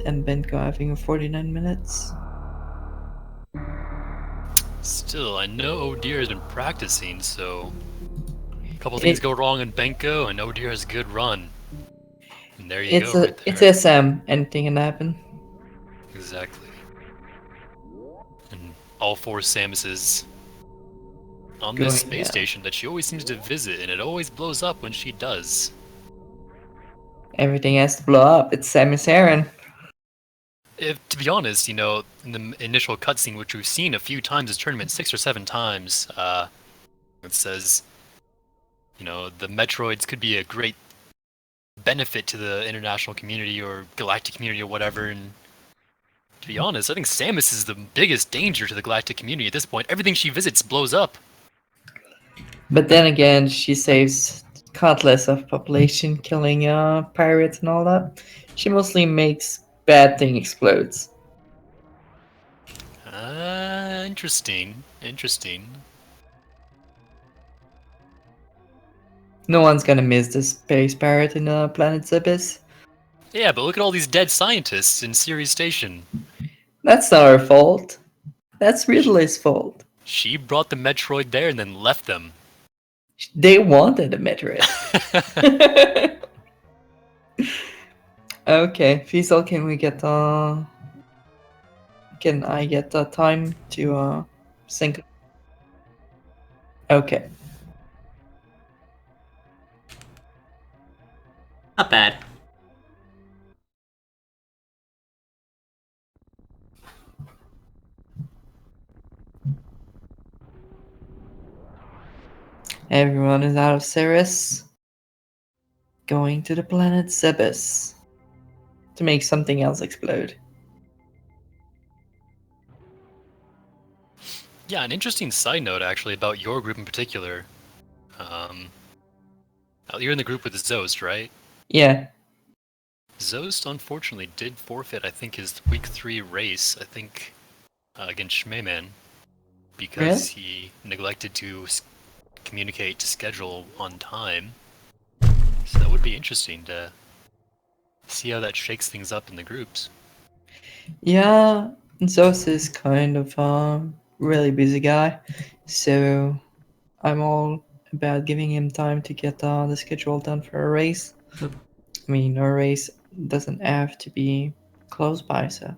and Benko having 49 minutes. Still, I know Oh Dear has been practicing, so a couple things go wrong in Benko, and Oh Dear has a good run. And there you go, right there. It's SM. Anything can happen. Exactly. And all 4 Samuses on this space station that she always seems to visit, and it always blows up when she does. Everything has to blow up. It's Samus Aran. To be honest, you know, in the initial cutscene, which we've seen a few times this tournament, 6 or 7 times, it says, you know, the Metroids could be a great benefit to the international community or galactic community or whatever, and to be honest, I think Samus is the biggest danger to the galactic community at this point. Everything she visits blows up. But then again, she saves countless of population, killing pirates and all that. She mostly makes bad thing explodes. Interesting. Interesting. No one's gonna miss the space pirate in Planet's Abyss. Yeah, but look at all these dead scientists in Ceres Station. That's not her fault. That's Ridley's fault. She brought the Metroid there and then left them. They wanted a Metroid. Okay, Fiesel, can we get can I get the time to sync? Okay. Not bad. Everyone is out of Ceres. Going to the planet Zebes to make something else explode. Yeah, an interesting side note actually about your group in particular. You're in the group with Zost, right? Yeah. Zost unfortunately did forfeit, I think, his week 3 race, I think, against Schmeman, because he neglected to communicate to schedule on time. So that would be interesting to see how that shakes things up in the groups. Yeah, Zost is kind of a really busy guy, so I'm all about giving him time to get the schedule done for a race. I mean, a race doesn't have to be close by, so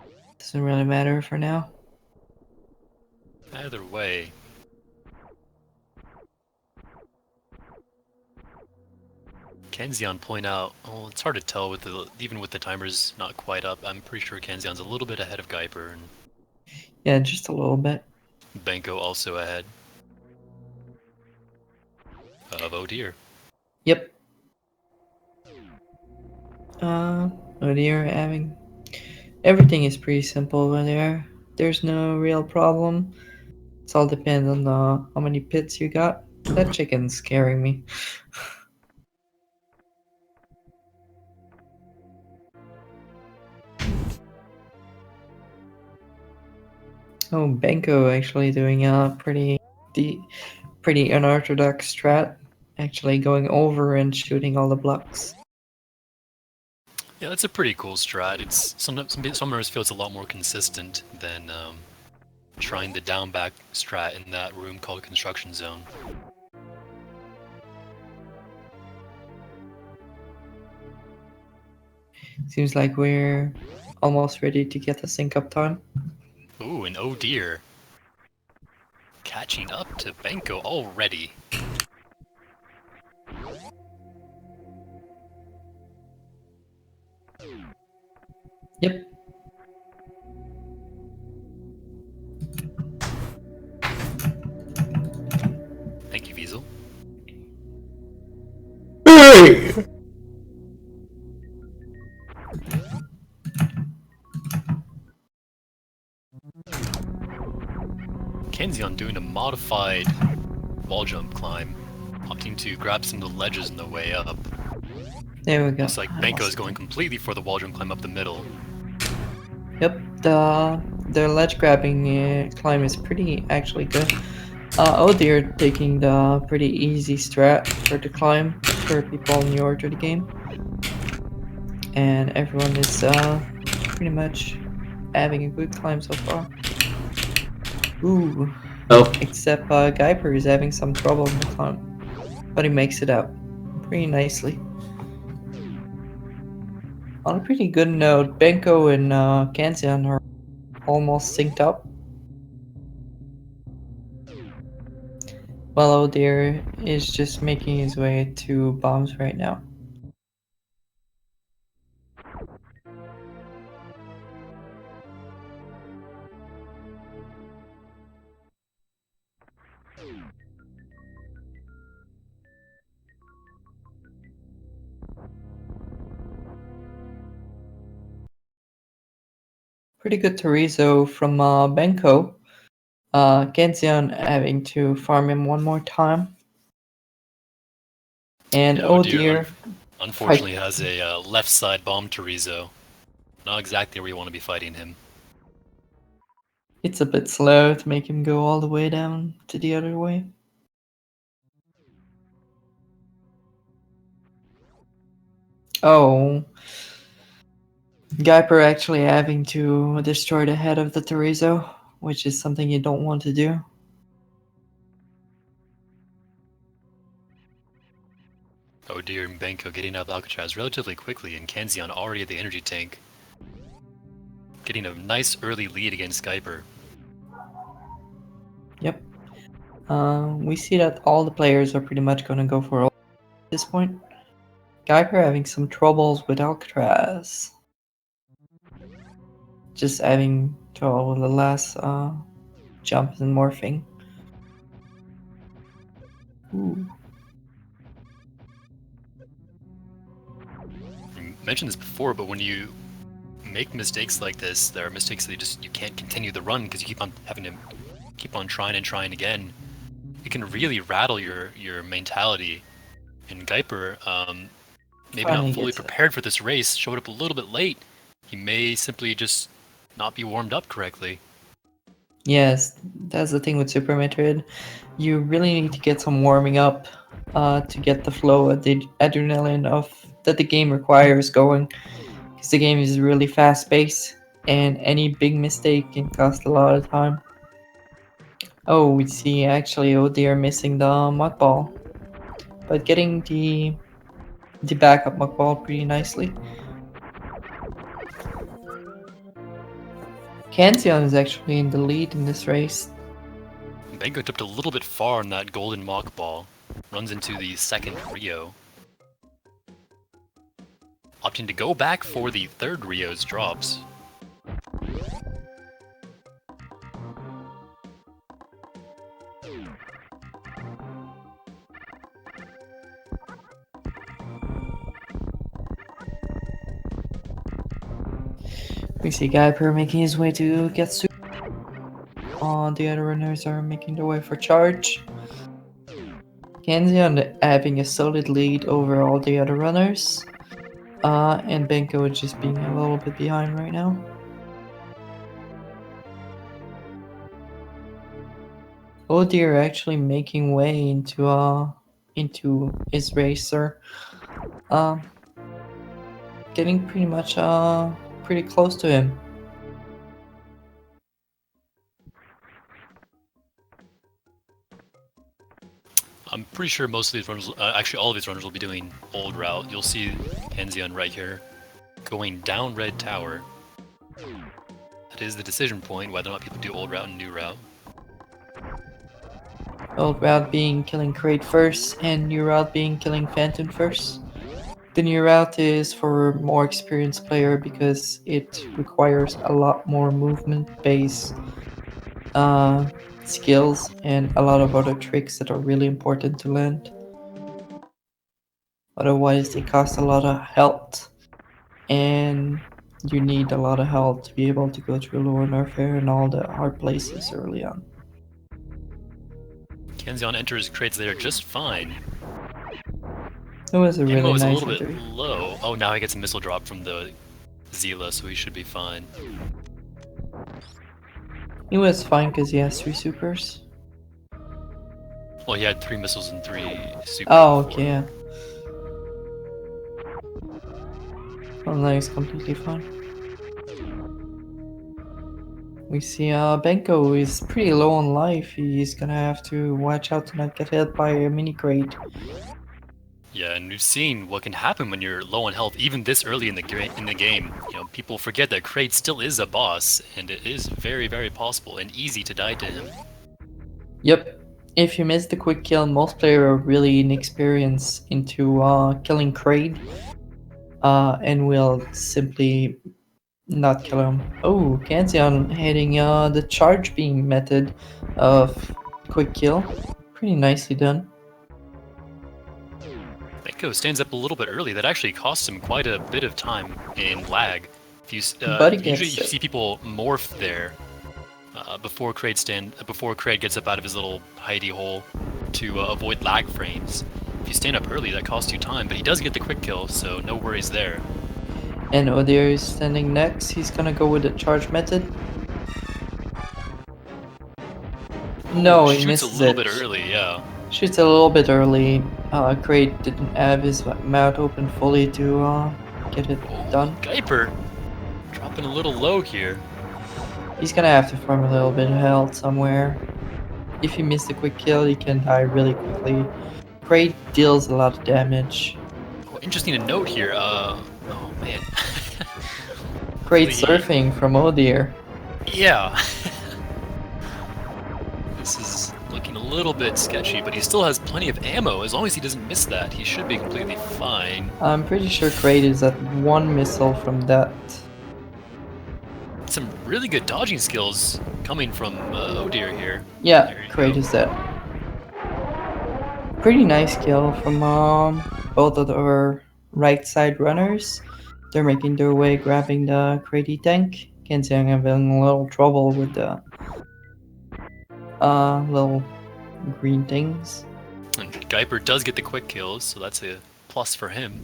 it doesn't really matter for now. Either way, Kanzeon point out, well, it's hard to tell with even with the timers not quite up. I'm pretty sure Kanzeon's a little bit ahead of Gyper, and Yeah, just a little bit. Benko also ahead of Oh Dear. Yep. Oh dear, having everything is pretty simple over there. There's no real problem. It's all depends on how many pits you got. That chicken's scaring me. Oh, Benko actually doing a pretty unorthodox strat. Actually going over and shooting all the blocks. Yeah, that's a pretty cool strat. It's some members feel it's a lot more consistent than trying the down back strat in that room called Construction Zone. Seems like we're almost ready to get a sync up time. Ooh, and Oh Dear. Catching up to Benko already. Yep. Thank you, Wiesel. Hey! Kanzeon doing a modified wall jump climb, opting to grab some of the ledges on the way up. There we go. Looks like Benko is going completely for the wall jump climb up the middle. Yep, the ledge grabbing climb is pretty actually good. Oh dear, taking the pretty easy strat for the climb for people newer to the game. And everyone is pretty much having a good climb so far. Ooh, Oh, except Gyper is having some trouble in the climb, but he makes it out pretty nicely. On a pretty good note, Benko and Kanzeon are almost synced up. While Oh Dear is just making his way to bombs right now. Pretty good Torizo from Benko. Kanzeon having to farm him one more time. And Yeah, oh dear, dear, unfortunately has a left side bomb Torizo. Not exactly where you want to be fighting him. it's a bit slow to make him go all the way down to the other way. Oh, Gyper actually having to destroy the head of the Torizo, which is something you don't want to do. Oh dear, Benko getting out of Alcatraz relatively quickly, and Kanzeon already at the energy tank. Getting a nice early lead against Gyper. Yep. We see that all the players are pretty much going to go for ult at this point. Gyper having some troubles with Alcatraz. Just having trouble with the last jump and morphing. Ooh. I mentioned this before, but when you make mistakes like this, there are mistakes that you can't continue the run because you keep on having to keep on trying and trying again. It can really rattle your mentality. And Gyper, maybe not Finally fully gets it. prepared for this race, showed up a little bit late. He may simply just not be warmed up correctly. Yes, that's the thing with Super Metroid. You really need to get some warming up to get the flow of the adrenaline of that the game requires going. Because the game is really fast paced, and any big mistake can cost a lot of time. Oh, we see actually, oh dear, missing the muck ball, but getting the backup muck ball pretty nicely. Kanzeon is actually in the lead in this race. Benko tipped a little bit far on that golden mock ball. Runs into the second Rio. Opting to go back for the third Rio's drops. We see Gyper making his way to Getsu. The other runners are making their way for charge. Kanzeon having a solid lead over all the other runners. And Benko is just being a little bit behind right now. Oh dear, actually making way into his racer. Getting pretty much pretty close to him. I'm pretty sure most of these runners, actually all of these runners will be doing old route. You'll see Kanzeon right here going down red tower. That is the decision point, whether or not people do old route and new route. Old route being killing Crate first, and new route being killing Phantom first. The new route is for more experienced player because it requires a lot more movement-based skills and a lot of other tricks that are really important to land. Otherwise, they cost a lot of health, and you need a lot of health to be able to go through lower warfare and all the hard places early on. Kanzeon enters crates there just fine. It was a really Ammo is a nice little entry. bit low. Oh, now he gets a missile drop from the Zila, so he should be fine. He was fine because he has 3 supers. Well, he had 3 missiles and 3 super. Oh, before. okay, yeah. Well, now he's completely fine. We see Benko is pretty low on life. He's gonna have to watch out to not get hit by a mini crate. Yeah, and we've seen what can happen when you're low on health, even this early in the game. You know, people forget that Kraid still is a boss, and it is very, very possible and easy to die to him. Yep. If you miss the quick kill, most players are really inexperienced into killing Kraid, and will simply not kill him. Oh, Kanzeon hitting the charge beam method of quick kill. Pretty nicely done. Benko stands up a little bit early. That actually costs him quite a bit of time in lag. If you But he usually gets you it. see people morph there before Kraid gets up out of his little hidey hole to avoid lag frames. If you stand up early, that costs you time, but he does get the quick kill, so no worries there. And Odir is standing next. He's gonna go with the charge method. No, he Shoots a misses little it. bit early, yeah. Shoots a little bit early. Kraid didn't have his mouth open fully to get it done. Gyper dropping a little low here. He's gonna have to farm a little bit of health somewhere. If he missed a quick kill, he can die really quickly. Kraid deals a lot of damage. Oh, interesting to note here. Oh man. Great Really- surfing from Odir. Yeah. This is looking a little bit sketchy, but he still has plenty of ammo. As long as he doesn't miss that, he should be completely fine. I'm pretty sure Kraid is at one missile from that. Some really good dodging skills coming from Odir here. Yeah, There you Kraid go. is dead. Pretty nice kill from both of our right side runners. They're making their way, grabbing the Krady tank. Kanzeon having a little trouble with the little green things. And Gyper does get the quick kills, so that's a plus for him.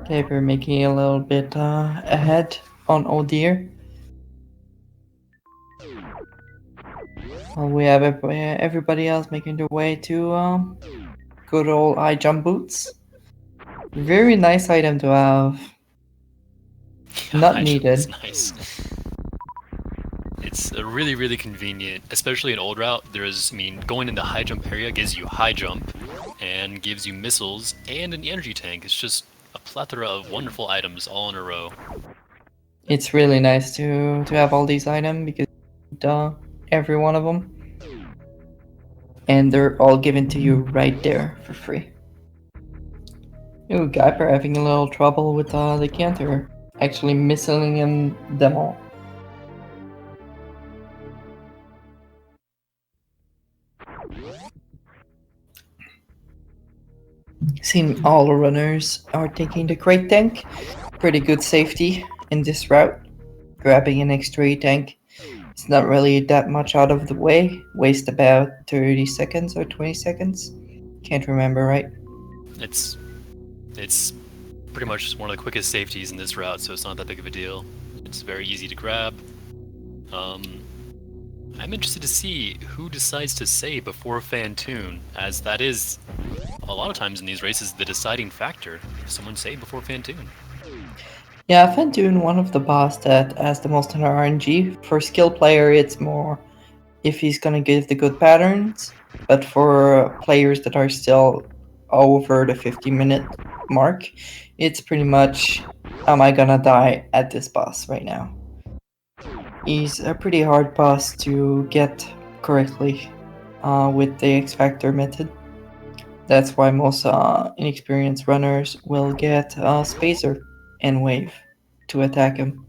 Gyper making a little bit ahead on Odir. Well, we have everybody else making their way to good old high jump boots. Very nice item to have. Not High jump is needed. nice. It's really, really convenient, especially in old route. Going in the high jump area gives you high jump and gives you missiles and an energy tank. It's just a plethora of wonderful items all in a row. It's really nice to have all these items because every one of them, and they're all given to you right there for free. Ooh, Gyper having a little trouble with the canter, actually missing them all. Seeing all the runners are taking the crate tank. Pretty good safety in this route. Grabbing an extra tank. It's not really that much out of the way. Waste about 30 seconds or 20 seconds. Can't remember, right? It's pretty much one of the quickest safeties in this route, so it's not that big of a deal. It's very easy to grab. I'm interested to see who decides to say before Fantoon, as that is a lot of times in these races the deciding factor. If someone say before Fantoon. Yeah, Fantoon, one of the boss that has the most in RNG. For skill player, it's more if he's gonna give the good patterns, but for players that are still over the 50-minute mark, it's pretty much, am I gonna die at this boss right now? He's a pretty hard boss to get correctly with the X Factor method. That's why most inexperienced runners will get Spacer and Wave to attack him.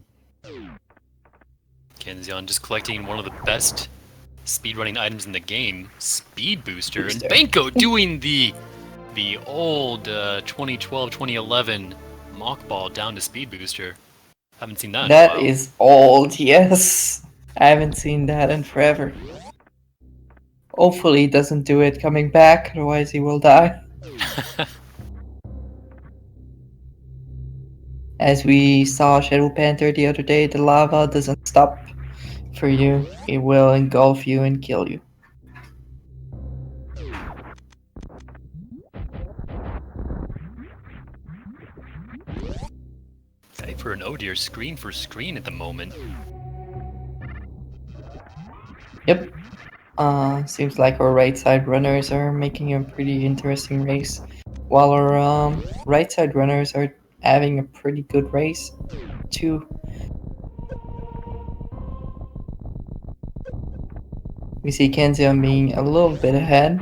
Kanzeon just collecting one of the best speedrunning items in the game, Speed Booster, Booster. and Benko doing the old 2012-2011 mock ball down to Speed Booster. Haven't seen that in a That while. is old, yes. I haven't seen that in forever. Hopefully he doesn't do it coming back, otherwise he will die. As we saw Shadow Panther the other day, the lava doesn't stop for you. It will engulf you and kill you. Gyper and Odir screen for screen at the moment. Yep. Seems like our right side runners are making a pretty interesting race, while our right side runners are having a pretty good race too. We see Kanzeon being a little bit ahead,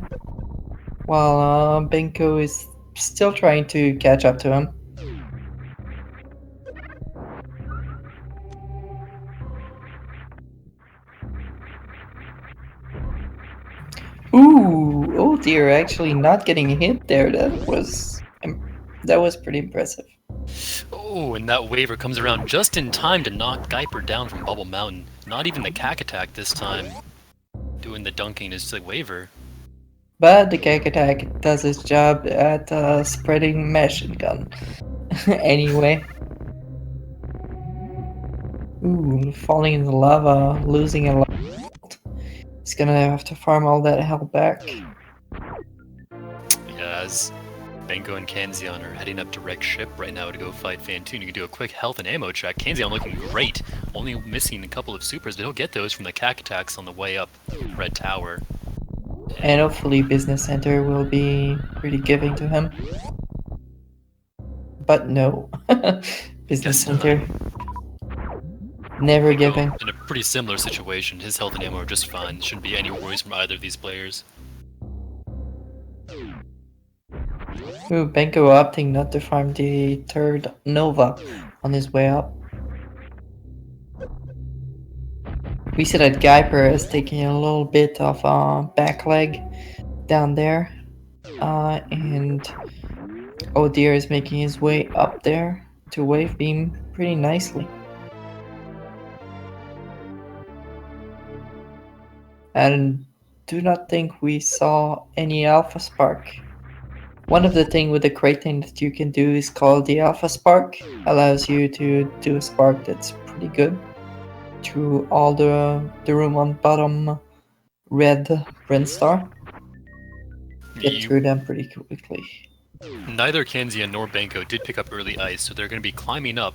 while Benko is still trying to catch up to him. Ooh, oh dear, actually not getting hit there. That was pretty impressive. Oh, and that waiver comes around just in time to knock Gyper down from Bubble Mountain. Not even the cack attack this time. Doing the dunking is the waiver. But the Gag Attack does its job at spreading machine gun. Anyway. Ooh, falling in the lava, losing a lot. He's gonna have to farm all that health back. Yeah, as Benko and Kanzeon are heading up to Wreck Ship right now to go fight Fantoon. You can do a quick health and ammo check. Kanzeon looking great, only missing a couple of supers, but he'll get those from the cack attacks on the way up Red Tower. And hopefully Business Center will be pretty giving to him. But no. Business Guess not. Center. Never Benko giving. in a pretty similar situation. His health and ammo are just fine. Shouldn't be any worries from either of these players. Ooh, Benko opting not to farm the third Nova on his way up. We see that Gyper is taking a little bit of back leg down there. And Oh Dear is making his way up there to wave beam pretty nicely. And do not think we saw any Alpha Spark. One of the things with the Kraken that you can do is called the Alpha Spark. Allows you to do a spark that's pretty good through all the room on bottom red Brent Star. Get through them pretty quickly. Neither Kanzeon nor Benko did pick up early ice, so they're going to be climbing up.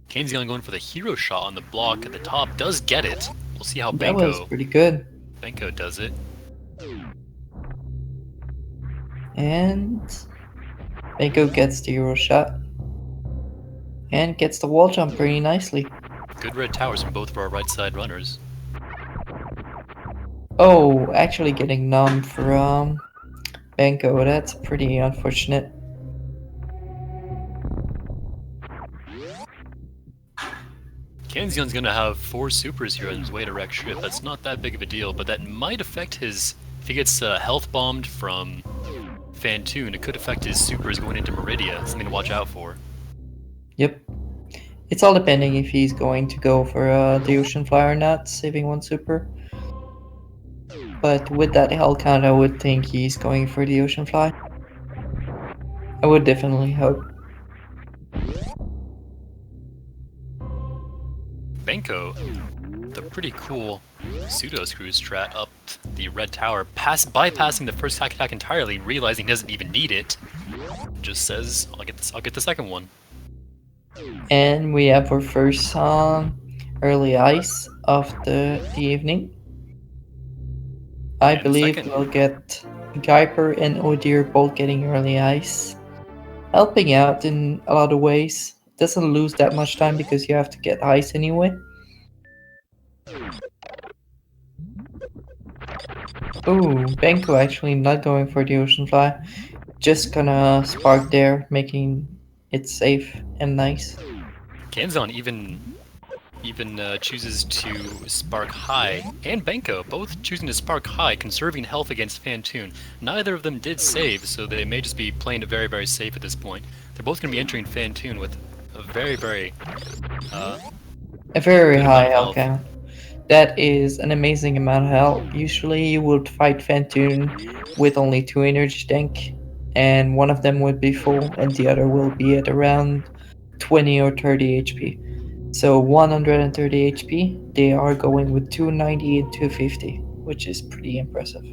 Kanzeon going for the hero shot on the block at the top, does get it. We'll see how That was pretty good. Benko does it. And Benko gets the hero shot. And gets the wall jump pretty nicely. Good red towers from both of our right side runners. Oh, actually getting numb for Benko, that's pretty unfortunate. Kanzeon's gonna have 4 supers here on his way to Wreck Ship. That's not that big of a deal, but that might affect his... If he gets health bombed from Fantoon, it could affect his supers going into Meridia. Something to watch out for. Yep. It's all depending if he's going to go for the Ocean Fly or not, saving 1 super. But with that health count, I would think he's going for the Ocean Fly. I would definitely hope. Benko, the pretty cool pseudo screw strat up the red tower, bypassing the first hack attack entirely, realizing he doesn't even need it. Just says, I'll get the second one. And we have our first early ice of the evening. I believe we'll get Gyper and Odir both getting early ice. Helping out in a lot of ways. Doesn't lose that much time because you have to get ice anyway. Ooh, Benko actually not going for the Ocean Fly. Just gonna spark there, making it safe and nice. Kanzeon even chooses to spark high, and Benko both choosing to spark high, conserving health against Fantoon. Neither of them did save, so they may just be playing it very, very safe at this point. They're both going to be entering Fantoon with a very, very high health count. That is an amazing amount of health. Usually you would fight Fantoon with only 2 energy tank, and one of them would be full and the other will be at around 20 or 30 HP. So 130 HP, they are going with 290 and 250, which is pretty impressive.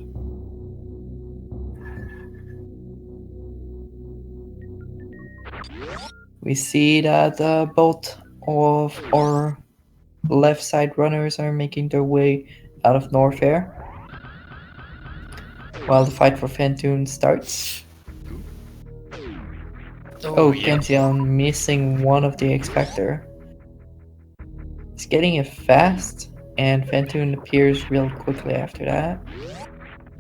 We see that both of our left side runners are making their way out of Norfair while the fight for Phantoon starts. Oh, yeah. Kanzeon missing one of the X-Factor. He's getting it fast, and Phantoon appears real quickly after that.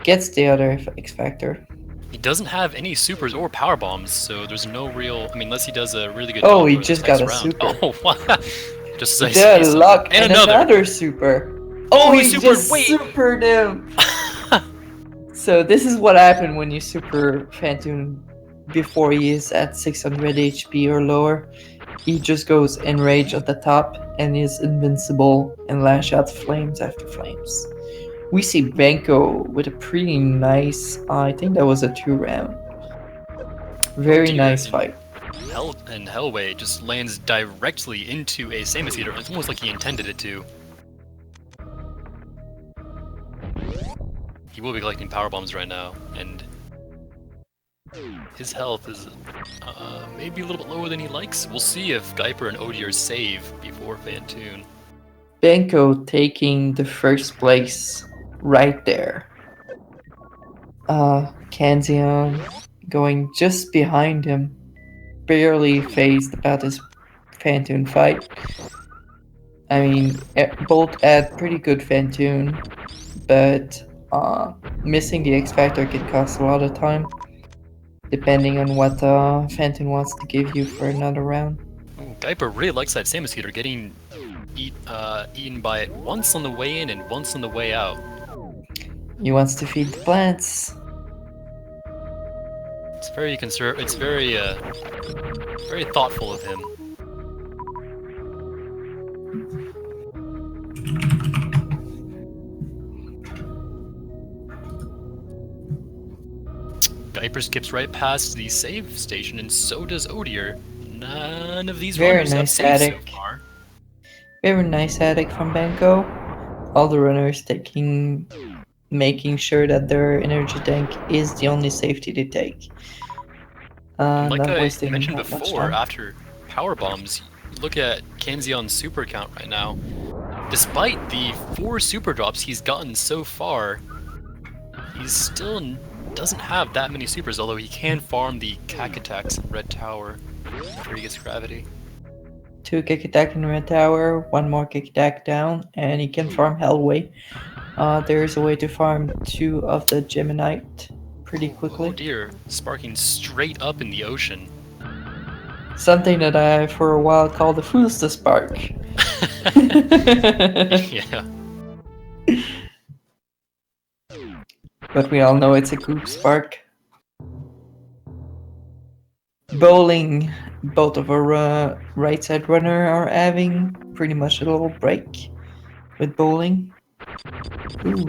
Gets the other X-Factor. He doesn't have any supers or power bombs, so there's no real. I mean, unless he does a really good Oh, job he for the just next got a round. super. Oh, wow. Just as I The say something. luck And and another super. Oh, he he supered, just wait. supered him. So this is what happened when you super Phantoon before he is at 600 HP or lower. He just goes enrage at the top and is invincible and lash out flames after flames. We see Benko with a pretty nice, I think that was a 2-round. Very dear, nice and fight. Hellway just lands directly into a Samus Eater. It's almost like he intended it to. He will be collecting power bombs right now, and his health is maybe a little bit lower than he likes. We'll see if Gyper and Odier save before Phantoon. Benko taking the first place right there. Kanzeon going just behind him, barely phased about this Phantoon fight. I mean, both had pretty good Phantoon, but missing the X Factor can cost a lot of time, depending on what Phantoon wants to give you for another round. Ooh, Gyper really likes that Samus Eater, getting eaten by it once on the way in and once on the way out. He wants to feed the plants. It's very It's very very thoughtful of him. Gyper skips right past the save station, and so does Odier. None of these Very runners have nice saved so attic. far. Very nice attic from Benko. All the runners making sure that their energy tank is the only safety they take. And like Not I wasting mentioned that much before, time. after power bombs, look at Kanzeon's super count right now. Despite the 4 super drops he's gotten so far, he still doesn't have that many supers, although he can farm the Cack Attacks in Red Tower after he gets gravity. 2 kick attack in Red Tower, 1 more kick attack down, and he can farm Hellway. There is a way to farm 2 of the Geminite pretty quickly. Oh dear, sparking straight up in the ocean. Something that I for a while called the Fools to Spark. Yeah. But we all know it's a Goop Spark. Bowling, both of our right side runner are having pretty much a little break with bowling. Ooh,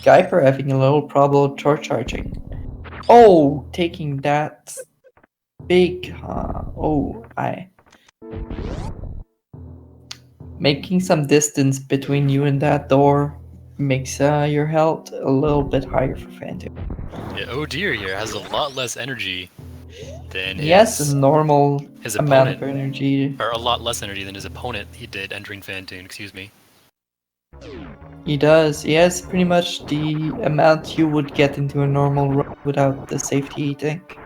Gyper having a little problem charge charging. Oh, taking that big. Making some distance between you and that door makes your health a little bit higher for Phantom. Yeah, oh dear here has a lot less energy than He has a normal his amount opponent. of energy. Or a lot less energy than his opponent he did entering Phantoon, excuse me. He does. He has pretty much the amount you would get into a normal run without the safety tank.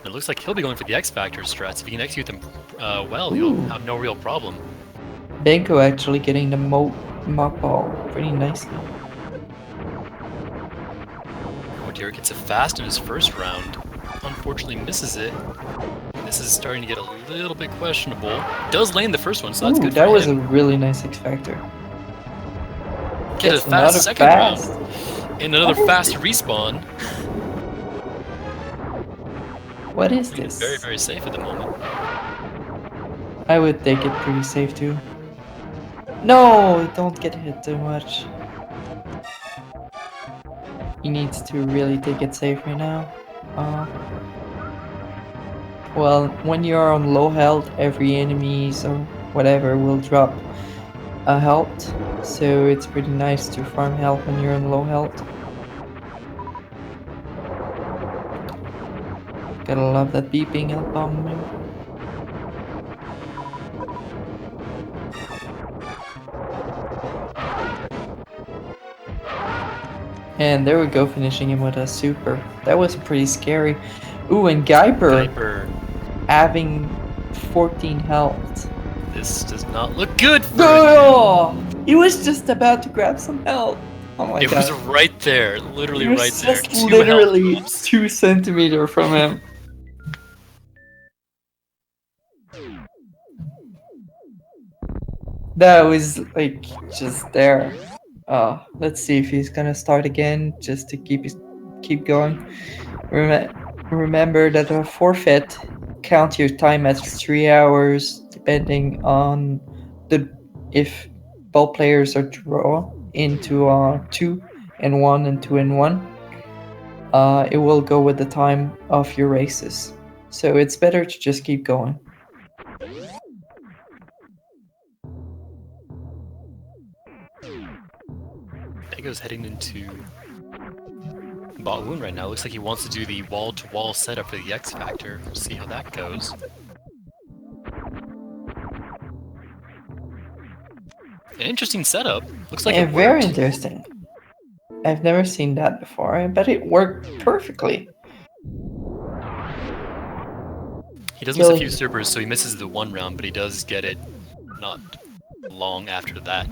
It looks like he'll be going for the X-Factor strats. If he can execute them well, he'll have no real problem. Benko actually getting the mock ball pretty nicely. Oh dear, gets it fast in his first round. Unfortunately misses it. This is starting to get a little bit questionable. Does land the first one, so that's good for him. That was a really nice X Factor. Get a fast second round. And another fast respawn. What is It's this? very, very safe at the moment. I would take it pretty safe too. No, don't get hit too much. He needs to really take it safe right now. Well, when you're on low health, every enemies or whatever will drop a health, so it's pretty nice to farm health when you're on low health. Gotta love that beeping health bombing. And there we go, finishing him with a super. That was pretty scary. Ooh, and Gyper Gyper, having 14 health. this does not look good for you. Oh, he was just about to grab some health. Oh my It god. was right there, literally He was right there. just 2 literally health drops. 2 centimeters from him. That was like just there. Let's see if he's gonna start again just to keep going. Remember that a forfeit count your time as 3 hours depending on the if both players are draw into 2 and 1 and 2 and 1. It will go with the time of your races. So it's better to just keep going. Benko's heading into Balloon right now. Looks like he wants to do the wall-to-wall setup for the X Factor. We'll see how that goes. An interesting setup. Looks like Yeah, it worked. very interesting. I've never seen that before, but it worked perfectly. He does miss a few supers, so he misses the 1 round, but he does get it not long after that.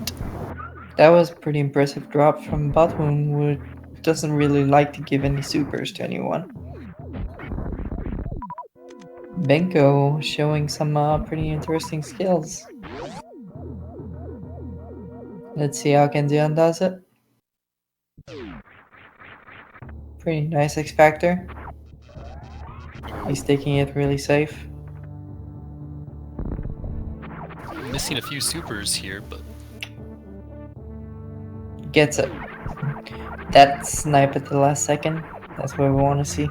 That was a pretty impressive drop from Botwoon, who doesn't really like to give any supers to anyone. Benko showing some pretty interesting skills. Let's see how Kanzeon does it. Pretty nice X Factor. He's taking it really safe. Missing a few supers here, but Gets it. That snipe at the last second. That's what we want to see.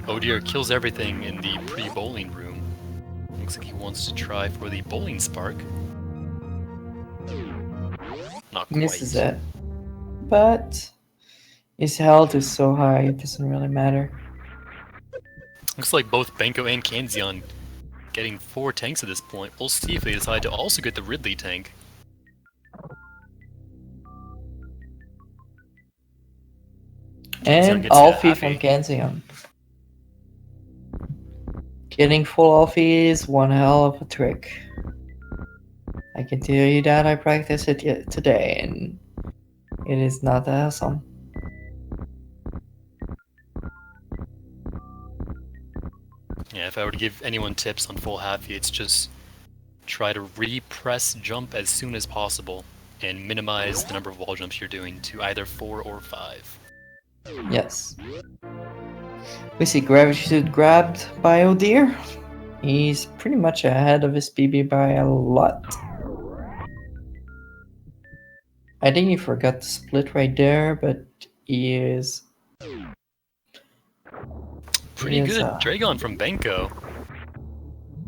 oh dear, kills everything in the pre-bowling room. Looks like he wants to try for the bowling spark. Not quite. Misses it. But his health is so high, it doesn't really matter. Looks like both Benko and Kanzeon getting 4 tanks at this point. We'll see if they decide to also get the Ridley tank. And gets Alfie happy. from Kanzeon. Getting full Alfie is one hell of a trick. I can tell you that I practiced it today, and it is not awesome. Yeah, if I were to give anyone tips on full Happy, it's just try to repress jump as soon as possible and minimize the number of wall jumps you're doing to either 4 or 5. Yes. We see Gravity Suit grabbed by O'Deer. He's pretty much ahead of his PB by a lot. I think he forgot the split right there, but he is... Pretty good Dragon from Benko.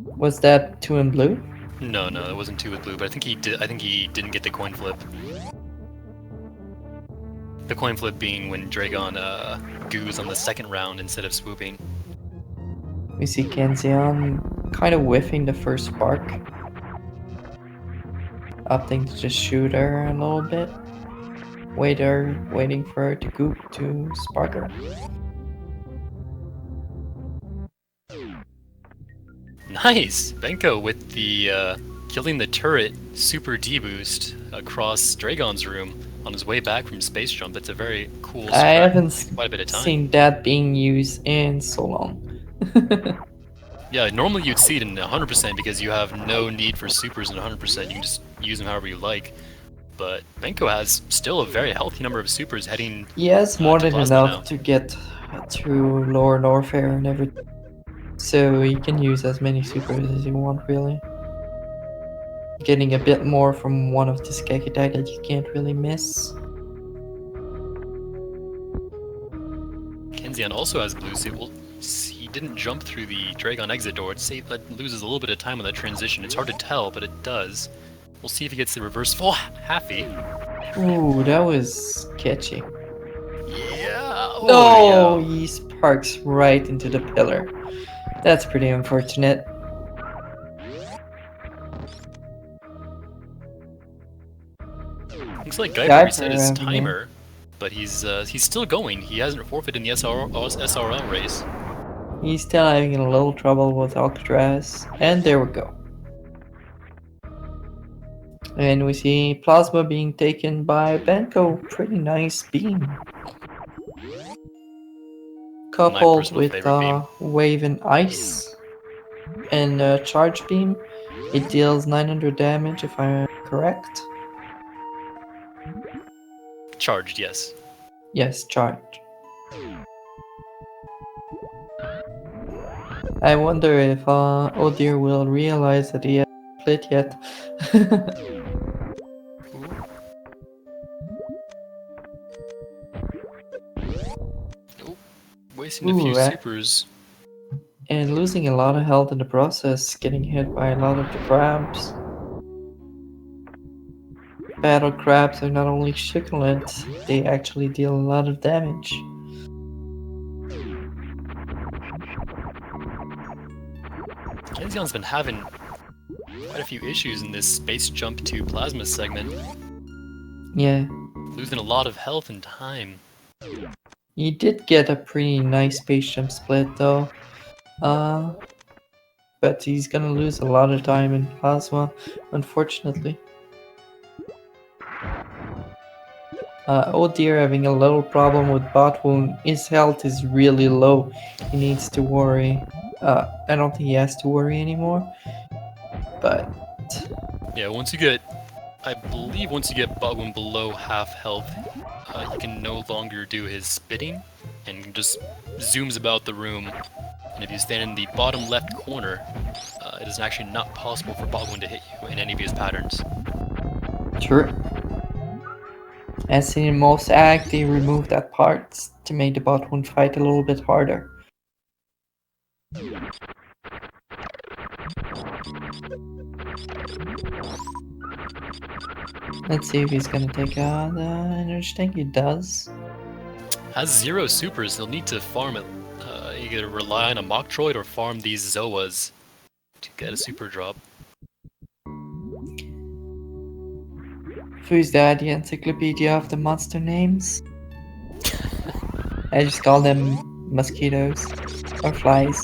Was that 2 in blue? No, it wasn't 2 with blue, but I think he did. I think he didn't get the coin flip. The coin flip being when Dragon goos on the 2nd round instead of swooping. We see Kanzeon kind of whiffing the first spark. Opting to just shoot her a little bit. Waiting for her to goop to spark her. Nice! Benko with the killing the turret super D-boost across Dragon's room on his way back from space jump. That's a very cool I haven't quite a bit of time. seen that being used in so long. Yeah, normally you'd see it in 100% because you have no need for supers in 100%. You can just use them however you like. But Benko has still a very healthy number of supers heading. He has more than Plasma enough now. to get through lower warfare and everything. So he can use as many supers as you want, really. Getting a bit more from one of the Skekidai that you can't really miss. Kanzeon also has blue suit. Well, he didn't jump through the Dragon exit door. I'd say that loses a little bit of time on that transition. It's hard to tell, but it does. We'll see if he gets the reverse full Happy. Ooh, that was catchy. Yeah. No, Oh, he sparks right into the pillar. That's pretty unfortunate. Looks like Gyper Gyper reset his having a timer. but he's still going. He hasn't forfeited in the SRL race. He's still having a little trouble with Alcatraz. And there we go. And we see Plasma being taken by Benko. Pretty nice beam. Coupled personal with favorite beam. Wave and Ice and Charge Beam, it deals 900 damage if I'm correct. Charged, yes. Yes, charge. I wonder if Odir will realize that he hasn't split yet. Wasting a few supers. And losing a lot of health in the process, getting hit by a lot of the crabs. Battle crabs are not only succulent, they actually deal a lot of damage. Kanzeon's been having quite a few issues in this space jump to plasma segment. Yeah. Losing a lot of health and time. He did get a pretty nice space jump split though. But he's gonna lose a lot of time in plasma, unfortunately. Oh dear, having a little problem with bot wound. His health is really low. He needs to worry. I don't think he has to worry anymore. But yeah, I believe once you get bot wound below half health, you can no longer do his spitting, and just zooms about the room. And if you stand in the bottom left corner, it is actually not possible for bot wound to hit you in any of his patterns. true. As seen in most act, they removed that part to make the bot wound fight a little bit harder. Let's see if he's gonna take the energy tank. He does. Has 0 supers, he'll need to farm it. Either rely on a Metroid or farm these Zoas to get a super drop. Who's that? The encyclopedia of the monster names? I just call them mosquitoes or flies.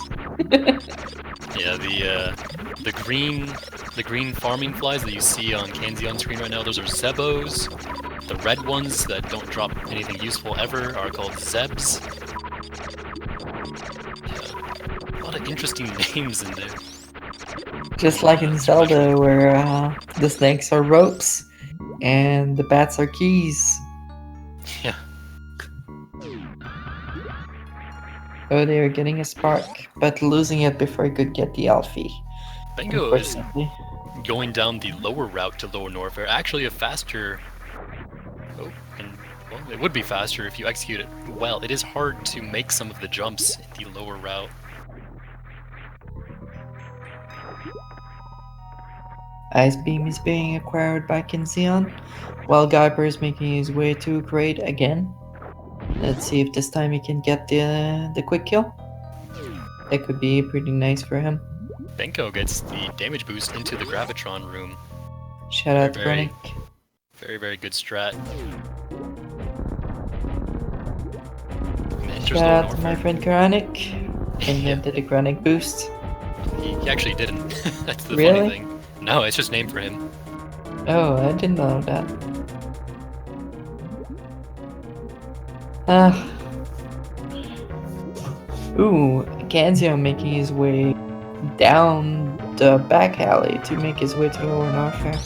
Yeah, the green farming flies that you see on Kanzeon screen right now, those are Zebos. The red ones that don't drop anything useful ever are called Zebs. Yeah, a lot of interesting names in there. Just like in Zelda, where the snakes are ropes and the bats are keys. Yeah. Oh, they are getting a spark, but losing it before he could get the Alfie. Benko is going down the lower route to Lower Norfair. Actually, a faster. Oh, and well, it would be faster if you execute it well. It is hard to make some of the jumps in the lower route. Ice Beam is being acquired by Kanzeon, while Gyper is making his way to Great again. Let's see if this time he can get the quick kill. That could be pretty nice for him. Benko gets the damage boost into the Gravitron room. Shout out to Granick. Very, very good strat. Shout out to my friend Granick. Invented a Granick boost. He actually didn't. That's the Really? funny thing. No, it's just named for him. Oh, I didn't know that. Ooh, Kanzeon making his way down the back alley to make his way to Lower Norfair.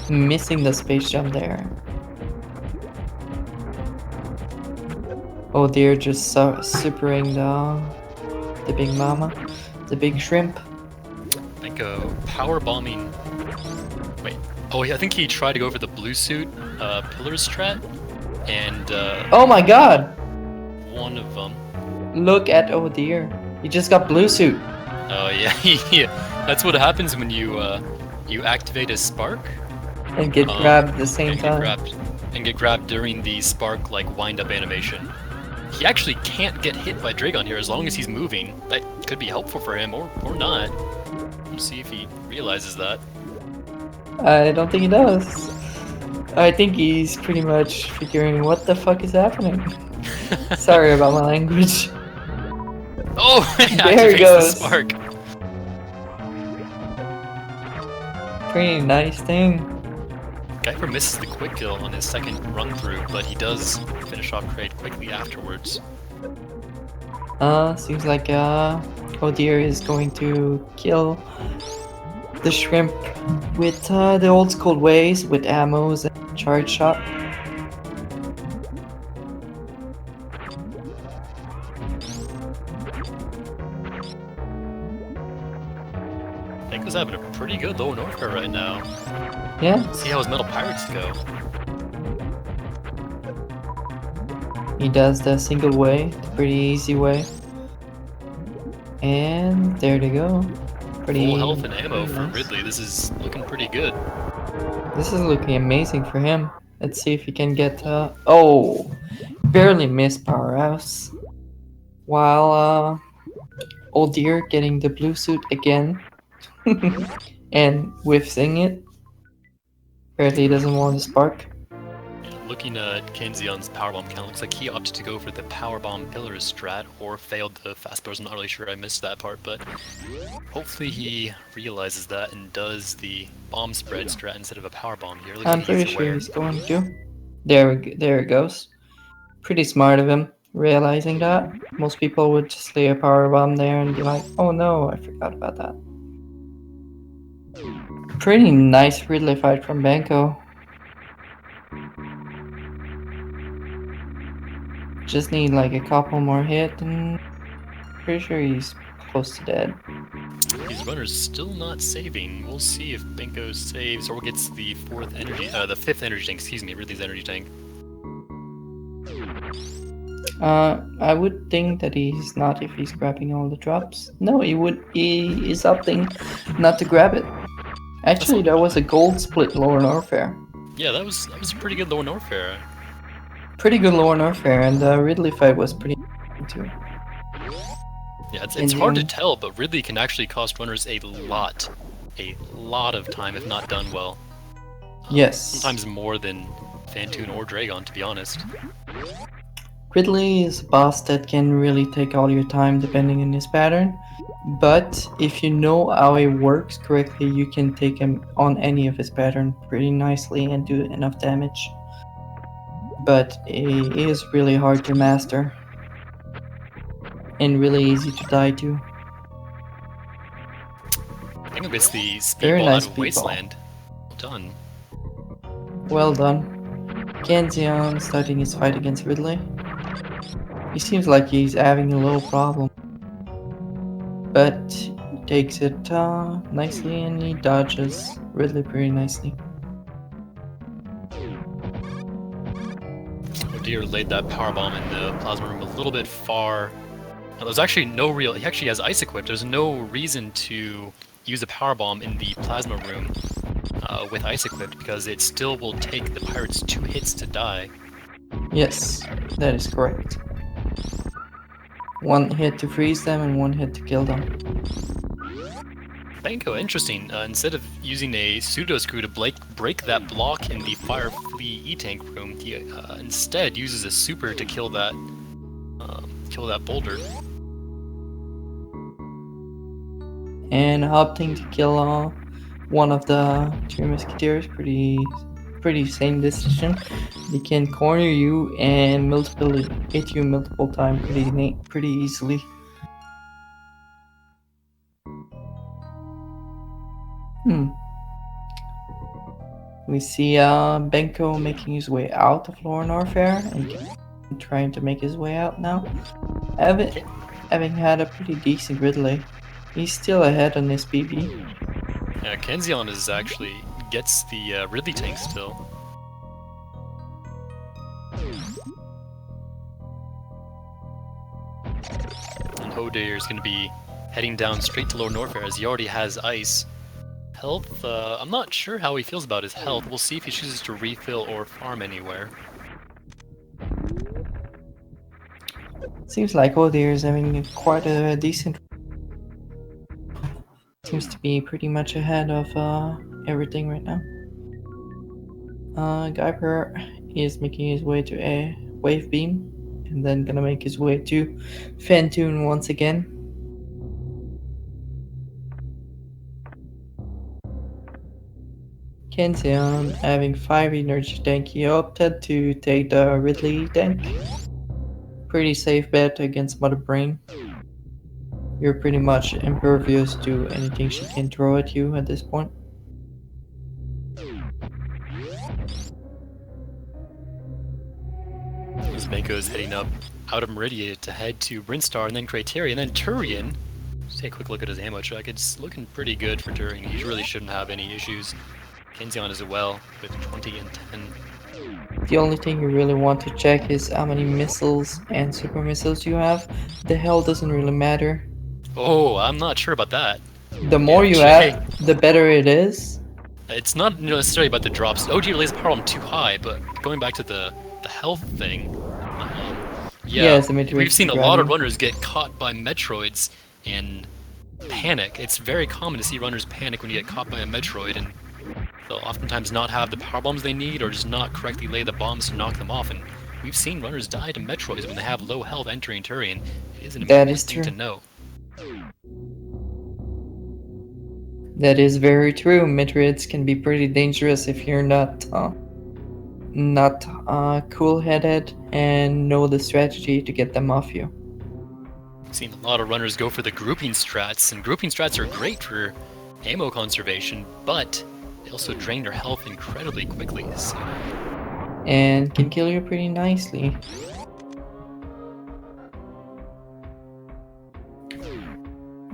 Missing the space jump there. Oh, they're just supering the big mama, the big shrimp. Benko power bombing. Wait. Oh, yeah, I think he tried to go for the blue suit pillar strat, and oh my god! one of them. Look at oh dear, he just got blue suit. Oh yeah, yeah. That's what happens when you activate a spark And get grabbed at the same time. Get grabbed during the spark like wind up animation. He actually can't get hit by Dragon here as long as he's moving. That could be helpful for him or not. Let's see if he realizes that. I don't think he does. I think he's pretty much figuring what the fuck is happening. Sorry about my language. Oh, it There he activates the goes. spark. Pretty nice thing. Gyper misses the quick kill on his second run through, but he does finish off Kraid quickly afterwards. Seems like oh dear is going to kill the shrimp with the old school ways with ammos and charge shot. Benko's having a pretty good low Norfair right now. Yeah, See how his metal pirates go. he does the single way, the pretty easy way. And there they go. Pretty Full health and ammo pretty for nice. Ridley. This is looking pretty good. This is looking amazing for him. Let's see if he can get oh, barely missed powerhouse. While old dear getting the blue suit again and whiffing it. Apparently he doesn't want to spark. Looking at Kanzeon's powerbomb count, looks like he opted to go for the powerbomb pillars strat or failed the fast bars. I'm not really sure, I missed that part, but hopefully he realizes that and does the bomb spread strat instead of a powerbomb here. Looks I'm like pretty he's sure aware. he's going to. There it goes. Pretty smart of him, realizing that. Most people would just lay a power bomb there and be like, oh no, I forgot about that. Pretty nice Ridley fight from Benko. Just need like a couple more hit and pretty sure he's close to dead. These runners still not saving. We'll see if Benko saves or gets the fifth energy tank, excuse me, Ridley's energy tank. I would think that he's not if he's grabbing all the drops. No, he is opting not to grab it. Actually, that was a gold split lower Norfair. Yeah, that was a pretty good lower Norfair. Pretty good lower Norfair, and the Ridley fight was pretty too. Yeah, it's hard to tell, but Ridley can actually cost runners a lot of time if not done well. Yes. Sometimes more than Fantoon or Dragon, to be honest. Ridley is a boss that can really take all your time depending on his pattern, but if you know how he works correctly, you can take him on any of his pattern pretty nicely and do enough damage. But he is really hard to master and really easy to die to. I think it's the Very speedball nice out of speedball. Wasteland. Well done. Well done. Kanzeon starting his fight against Ridley. He seems like he's having a little problem, but he takes it nicely and he dodges Ridley pretty nicely. Deer laid that powerbomb in the plasma room a little bit far. Now, there's actually no real. He actually has ice equipped. There's no reason to use a powerbomb in the plasma room with ice equipped because it still will take the pirates 2 hits to die. Yes, that is correct. 1 hit to freeze them and 1 hit to kill them. Benko, interesting. Instead of using a pseudo screw to break that block in the fire flea E-tank room, he instead uses a super to kill that boulder. And opting to kill one of the 3 musketeers, pretty same decision. They can corner you and hit you multiple times pretty easily. We see Benko making his way out of Lower Norfair and trying to make his way out now. Having had a pretty decent Ridley, he's still ahead on his PB. Yeah, Kanzeon is actually gets the Ridley tank still. And Hodair is going to be heading down straight to Lower Norfair as he already has ice. Health, I'm not sure how he feels about his health. We'll see if he chooses to refill or farm anywhere. Seems like Odir is having quite a decent. Seems to be pretty much ahead of everything right now. Gyper is making his way to a wave beam, and then gonna make his way to Fantune once again. Kanzeon, having 5 energy tank, he opted to take the Ridley tank. Pretty safe bet against Mother Brain. You're pretty much impervious to anything she can throw at you at this point. As Benko is heading up out of Meridia to head to Brinstar and then Criteria and then Turian. Just take a quick look at his ammo check. It's looking pretty good for Turian. He really shouldn't have any issues. Kanzeon as well with 20 and 10. The only thing you really want to check is how many missiles and super missiles you have. The hell doesn't really matter. Oh, I'm not sure about that. The more you Jay. have, the better it is. It's not necessarily about the drops. OG lays the power on too high, but going back to the health thing, yeah, the Metroid we've seen a lot of running. runners get caught by Metroids and panic. It's very common to see runners panic when you get caught by a Metroid, and they'll oftentimes not have the power bombs they need or just not correctly lay the bombs to knock them off. And we've seen runners die to Metroids when they have low health entering Turian. It is an That important is thing true. to know. That is very true. Metroids can be pretty dangerous if you're not cool-headed and know the strategy to get them off you. We've seen a lot of runners go for the grouping strats, and grouping strats are great for ammo conservation, but they also drain their health incredibly quickly. So And can kill you pretty nicely.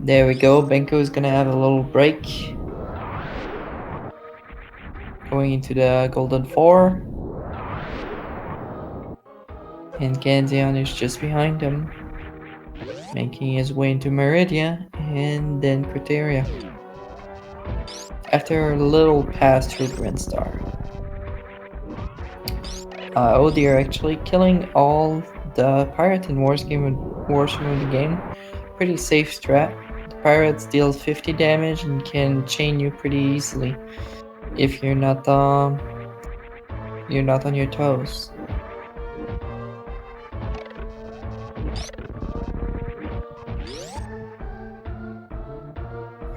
There we go. Benko is gonna have a little break. Going into the Golden 4. And Kanzeon is just behind him. Making his way into Meridia and then Criteria. After a little pass through Brinstar. Oh dear, actually killing all the Pirate in Warzone in the game. Pretty safe strat. The Pirates deal 50 damage and can chain you pretty easily if you're not on your toes.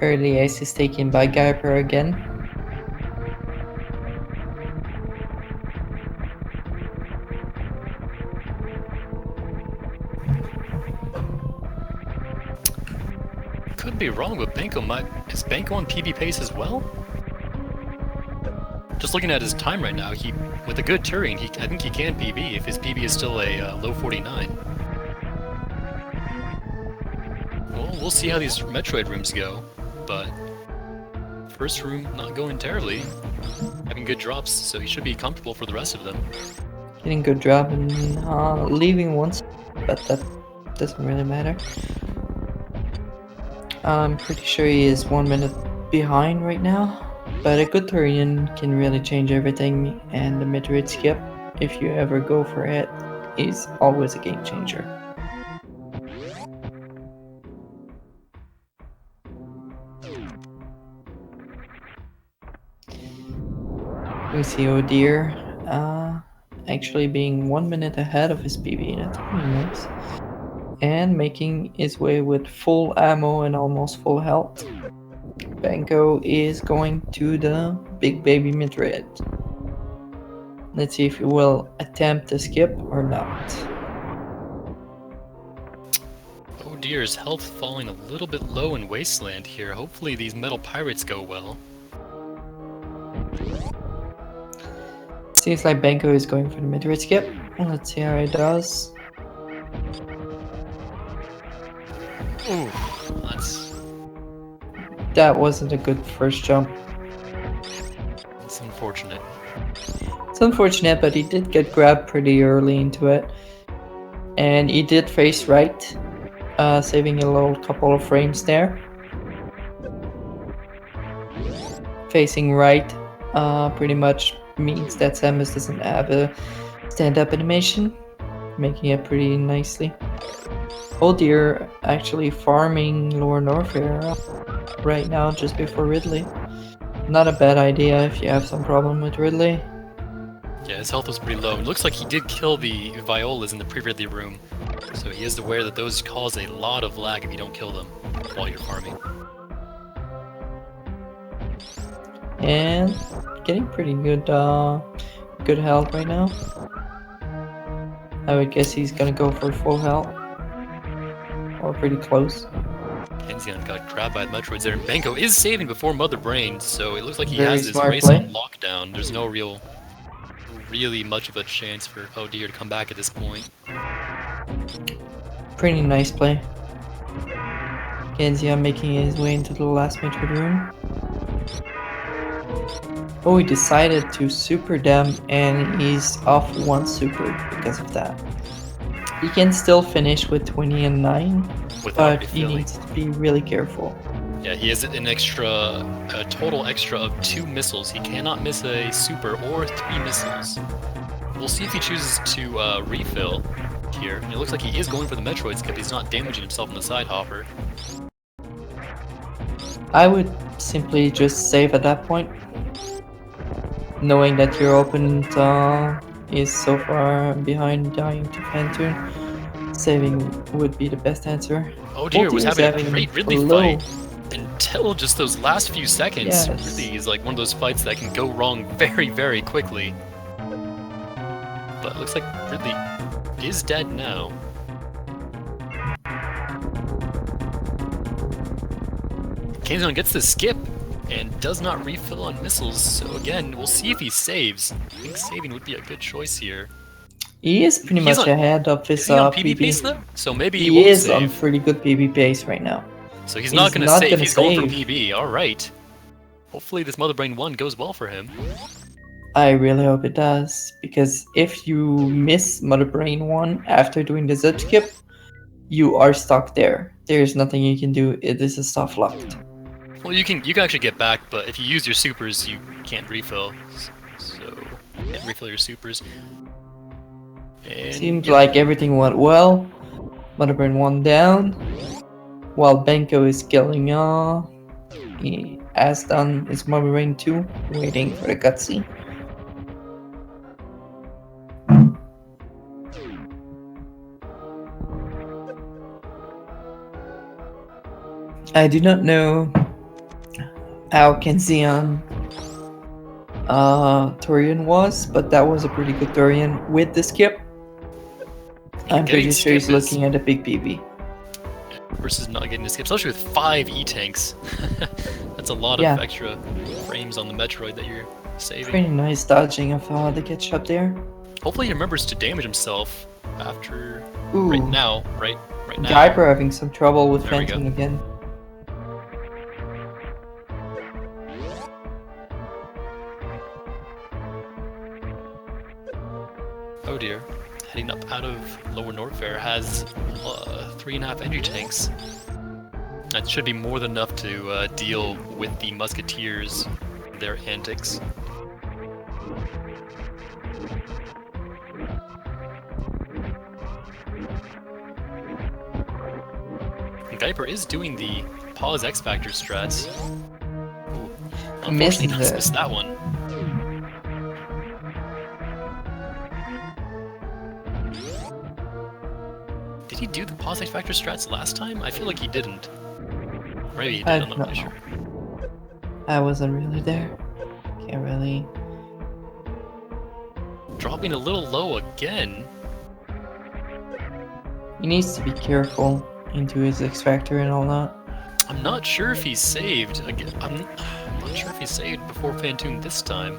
Early ace is taken by Gyper again. could be wrong, but Benko is Benko on PB pace as well? Just looking at his time right now, with a good Turian, I think he can PB if his PB is still a low 49. Well, we'll see how these Metroid rooms go, but first room not going terribly, having good drops, so he should be comfortable for the rest of them. Getting good job and leaving once, but that doesn't really matter. I'm pretty sure he is 1 minute behind right now, but a good Turian can really change everything, and the Metroid skip, if you ever go for it, is always a game changer. We see O'Deer actually being 1 minute ahead of his PB, that's pretty nice. And making his way with full ammo and almost full health. Benko is going to the big baby Metroid. Let's see if he will attempt to skip or not. Oh dear, his health falling a little bit low in Wasteland here. Hopefully these metal pirates go well. Seems like Benko is going for the Metroid skip. Let's see how he does. Ooh, That wasn't a good first jump. that's unfortunate. It's unfortunate, but he did get grabbed pretty early into it. And he did face right, saving a little couple of frames there. Facing right pretty much means that Samus doesn't have a stand-up animation, making it pretty nicely. Oh dear, actually farming Lower Norfair right now just before Ridley. Not a bad idea if you have some problem with Ridley. Yeah, his health was pretty low. It looks like he did kill the Violas in the pre-Ridley room, so he is aware that those cause a lot of lag if you don't kill them while you're farming. And getting pretty good good health right now. I would guess he's gonna go for full health. Or pretty close. Kanzeon got grabbed by the Metroids there, and Benko is saving before Mother Brain, so it looks like he Very has this smart race play. on lockdown. There's no really much of a chance for Oh Dear to come back at this point. Pretty nice play. Kanzeon making his way into the last Metroid room. Oh, he decided to super them, and he's off one super because of that. He can still finish with 20 and 9, Without but he refilling. needs to be really careful. Yeah, he has a total extra of 2 missiles. He cannot miss a super or 3 missiles. We'll see if he chooses to refill here. And it looks like he is going for the Metroids because he's not damaging himself in the side hopper. I would simply just save at that point, knowing that your opponent is so far behind dying to Phantoon. Saving would be the best answer. Oh Dear was Ulti is having a great Ridley low. fight until just those last few seconds. Yes. Ridley is like one of those fights that can go wrong very, very quickly. But it looks like Ridley is dead now. Kanzeon gets the skip and does not refill on missiles, so again, we'll see if he saves. I think saving would be a good choice here. He is pretty He's much on- ahead of his Is he on PB PB. pace though? So maybe he He won't is on save. pretty good PB pace right now. So he's he's not gonna not save, gonna he's going for save. PB, alright. Hopefully this Mother Brain 1 goes well for him. I really hope it does, because if you miss Mother Brain 1 after doing the zip skip, you are stuck there. There's nothing you can do. It is a soft locked. Well, you can actually get back, but if you use your supers, you can't refill. So, you can't refill your supers. And Seems yeah, like everything went well. Mother Brain 1 down, while Benko is killing he has done his Mother Brain 2, waiting for the cutscene. I do not know how Kanzeon Torian was, but that was a pretty good Torian with the skip. I'm getting pretty sure he's skip is- looking at a big PB. versus not getting the skip, especially with 5 E-tanks. That's a lot Yeah. of extra frames on the Metroid that you're saving. Pretty nice dodging of the catch up there. Hopefully he remembers to damage himself after... Ooh, Right now. Gyper having some trouble with There we Phantom go. again. Oh dear. Heading up out of Lower Norfair has 3.5 energy tanks. That should be more than enough to deal with the Musketeers, their antics. Gyper is doing the pause X Factor strats. Ooh, unfortunately, Misses it. missed that one. Did he do the pause X Factor strats last time? I feel like he didn't. Maybe he did, I I'm don't not really know. sure. I wasn't really there. Can't really. Dropping a little low again. He needs to be careful into his X Factor and all that. I'm not sure if he's saved. Again, I'm not sure if he's saved before Phantoon this time.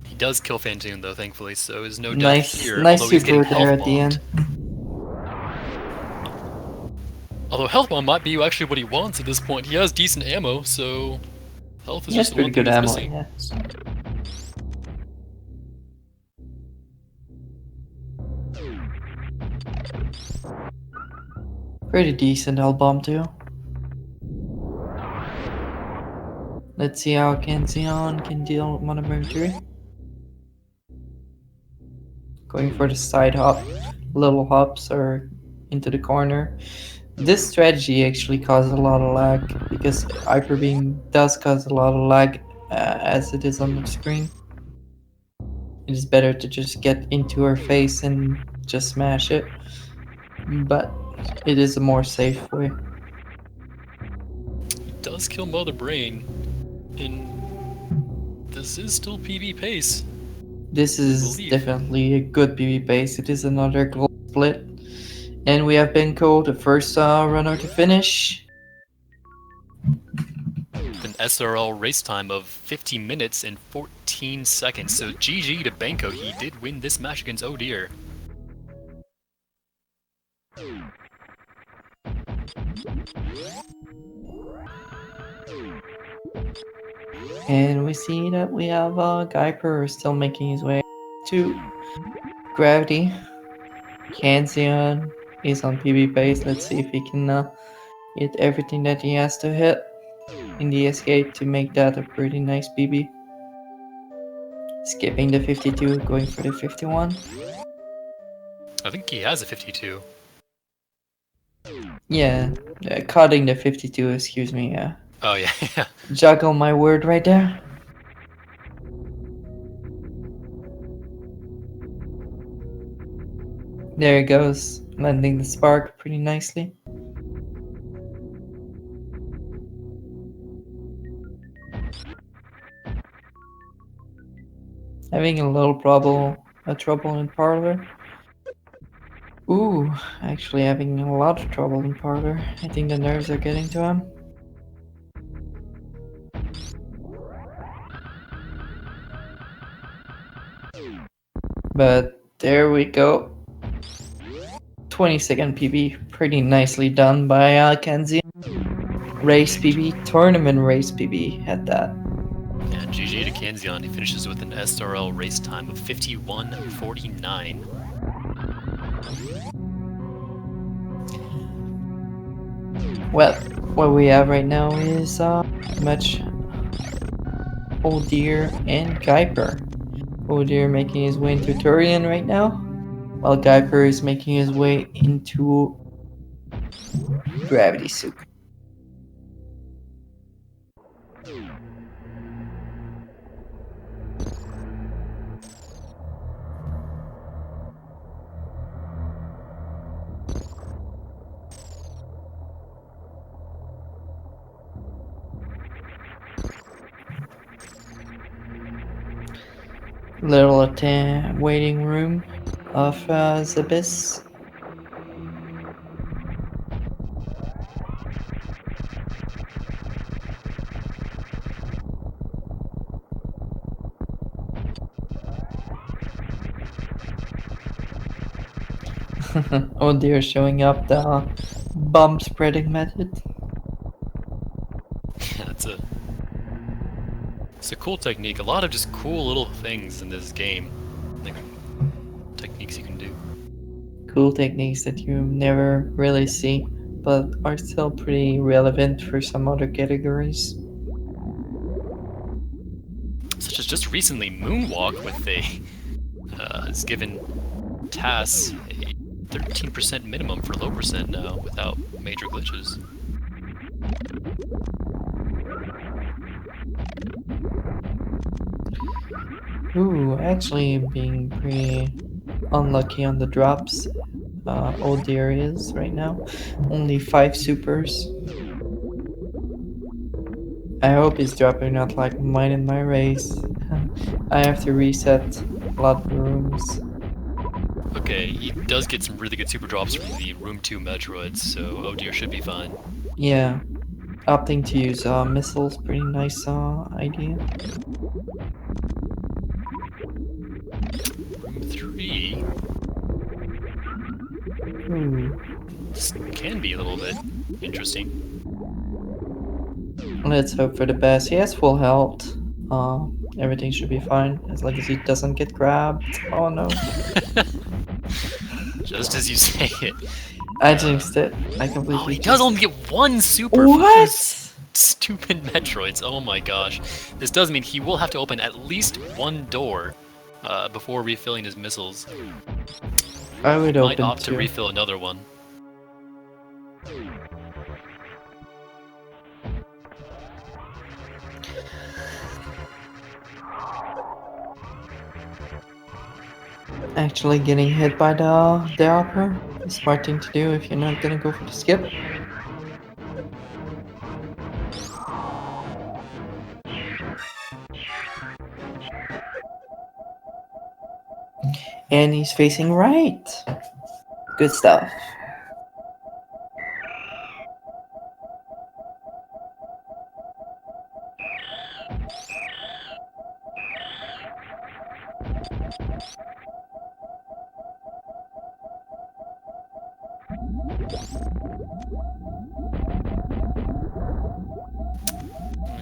He does kill Phantoon though, thankfully, so there's no death Nice, here. nice although he's super getting there health at the end. Although health bomb might be actually what he wants at this point. He has decent ammo, so health is He has just the pretty one thing good he's ammo. missing. Yeah. Pretty decent L bomb too. Let's see how Kanzeon can deal with Mother Brain 3. Going for the side hop, little hops or into the corner. This strategy actually causes a lot of lag because Hyper Beam does cause a lot of lag as it is on the screen. It is better to just get into her face and just smash it, but it is a more safe way. It does kill Mother Brain, and this is still PB pace. This is believe. definitely a good PB base. It is another gold split. And we have Benko, the first runner to finish. An SRL race time of 50 minutes and 14 seconds. So GG to Benko, he did win this match against Oh Dear. And we see that we have Gyper still making his way to Gravity. Kanzeon is on PB base. Let's see if he can hit everything that he has to hit in the escape to make that a pretty nice PB. Skipping the 52, going for the 51. I think he has a 52. Yeah, cutting the 52, excuse me. Oh yeah, yeah. Juggle my word right there. There it goes, landing the spark pretty nicely. Having a little trouble in parlor. Ooh, actually having a lot of trouble in parlor. I think the nerves are getting to him. But there we go. 20-second PB, pretty nicely done by Kanzeon. Race PB, tournament race PB at that. And GG to Kanzeon, he finishes with an SRL race time of 51:49. Well, what we have right now is much Oh Dear and Gyper. Oh Dear making his way into Turian right now, while Gyper is making his way into Gravity Soup. Little waiting room of Zabis. Oh dear, showing up the bomb spreading method. Yeah, it's a cool technique. A lot of just cool little things in this game. Like techniques you can do. Cool techniques that you never really see, but are still pretty relevant for some other categories. Such as just recently Moonwalk with a has given TAS a 13% minimum for low percent now without major glitches. Ooh, actually being pretty unlucky on the drops. Oh dear is right now. Only 5 supers. I hope he's dropping not like mine in my race. I have to reset a lot of rooms. Okay, he does get some really good super drops from the Room 2 Metroids, so Oh Dear should be fine. Yeah, opting to use missiles, pretty nice idea. Room 3... Ooh. This can be a little bit interesting. Let's hope for the best. He has full health. Everything should be fine as long as he doesn't get grabbed. Oh no. Just as you say it. I jinxed it. I completely Oh, he jinxed does it. only get one super What? for those stupid Metroids. Oh my gosh. This does mean he will have to open at least one door before refilling his missiles. I would Might open opt to two. refill another one. Actually getting hit by the upper. The smart thing to do if you're not gonna go for the skip. And he's facing right. Good stuff.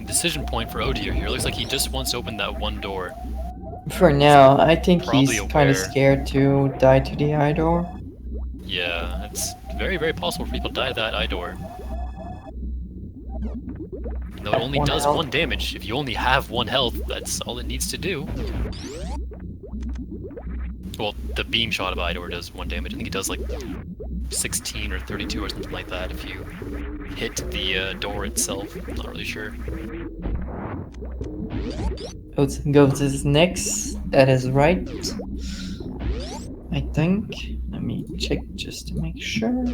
Decision point for Odier here. Looks like he just wants to open that one door. For now, I think Probably he's kind of aware. scared to die to the eye door. Yeah, it's very, very possible for people to die to that eye door. No, it only One does health. 1 damage. If you only have 1 health, that's all it needs to do. Well, the beam shot of eye door does 1 damage. I think it does like 16 or 32 or something like that if you hit the door itself. I'm not really sure. Goes is next. That is right. I think. Let me check just to make sure.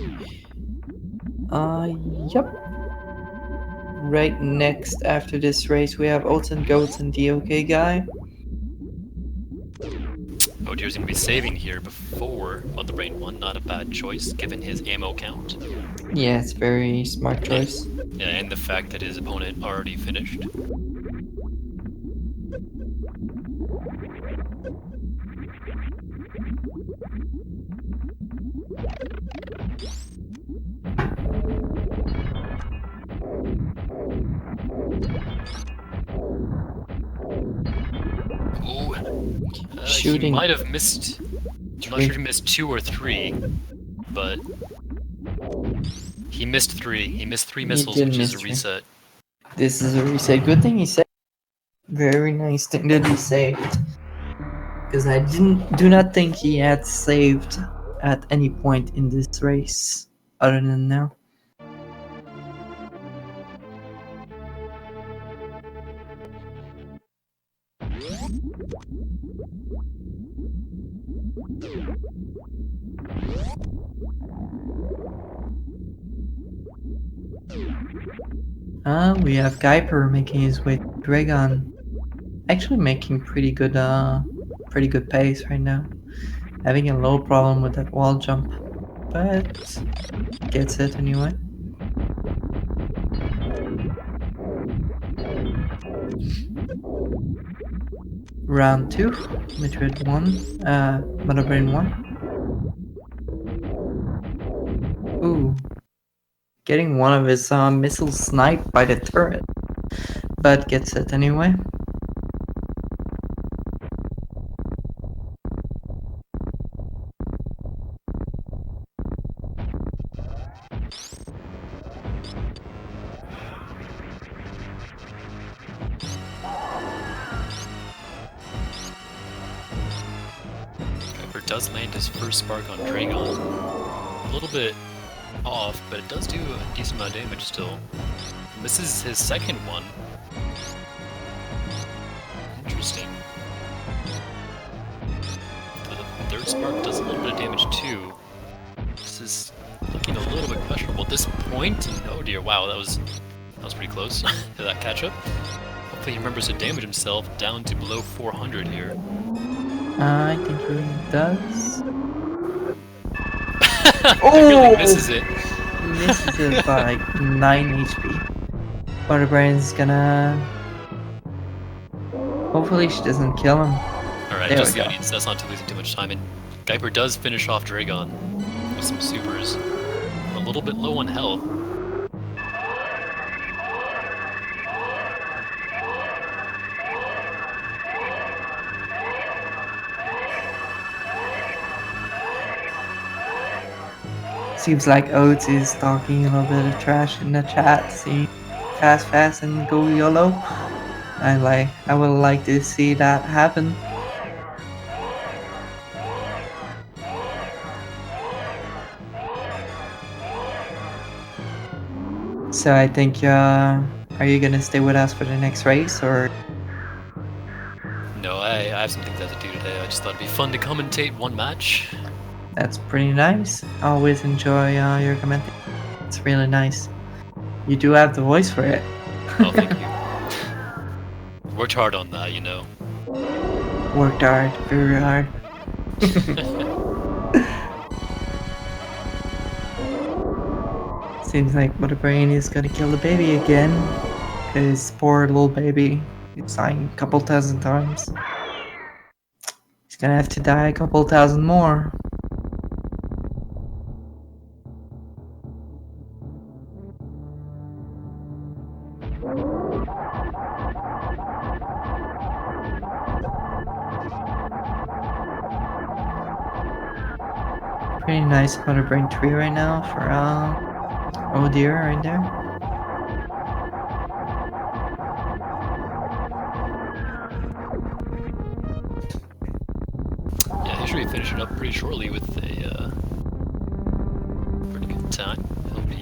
Yep. Right next after this race, we have Oats and Goats and the OK guy. Odier's gonna be saving here before the brain one. Not a bad choice given his ammo count. Yeah, it's very smart choice. Yeah, and the fact that his opponent already finished. Ooh. Shooting. He might have missed. I'm not sure if he missed 2 or 3, but he missed 3. He missed 3 missiles, did which is a miss 3. reset. This is a reset. Good thing he saved. Very nice thing that he saved. Because I do not think he had saved at any point in this race, other than now. We have Gyper making his way to Dragon. Actually making pretty good pace right now. Having a low problem with that wall jump, but gets it anyway. Round 2, Metroid 1, Motherbrain 1. Ooh. Getting one of his missiles sniped by the turret, but gets it anyway. Gyper does land his first spark on Dragon. A little bit off, but it does do a decent amount of damage still. This is his second one. Interesting. The third spark does a little bit of damage too. This is looking a little bit questionable at this point. And oh dear, wow, that was pretty close to that catch up. Hopefully he remembers to damage himself down to below 400 here. I think he does. Really misses it. Misses it by like 9 HP. Butterbrain's gonna... Hopefully she doesn't kill him. Alright, There just we go. that's not losing too much time. And Gyper does finish off Dragon with some supers. A little bit low on health. Seems like Oats is talking a little bit of trash in the chat, saying fast and go YOLO. I would like to see that happen. So I think, are you gonna stay with us for the next race, or? No, I I have some things I have to do today. I just thought it'd be fun to commentate one match. That's pretty nice. Always enjoy your commenting. It's really nice. You do have the voice for it. Oh, thank you. Worked hard on that, you know. Worked hard, very hard. Seems like Mother Brain is gonna kill the baby again. Cause poor little baby, it's dying a couple thousand times. He's gonna have to die a couple thousand more. Pretty nice Mother Brain tree right now for oh dear, right there. Yeah, he should be finishing up pretty shortly with a pretty good time. He'll be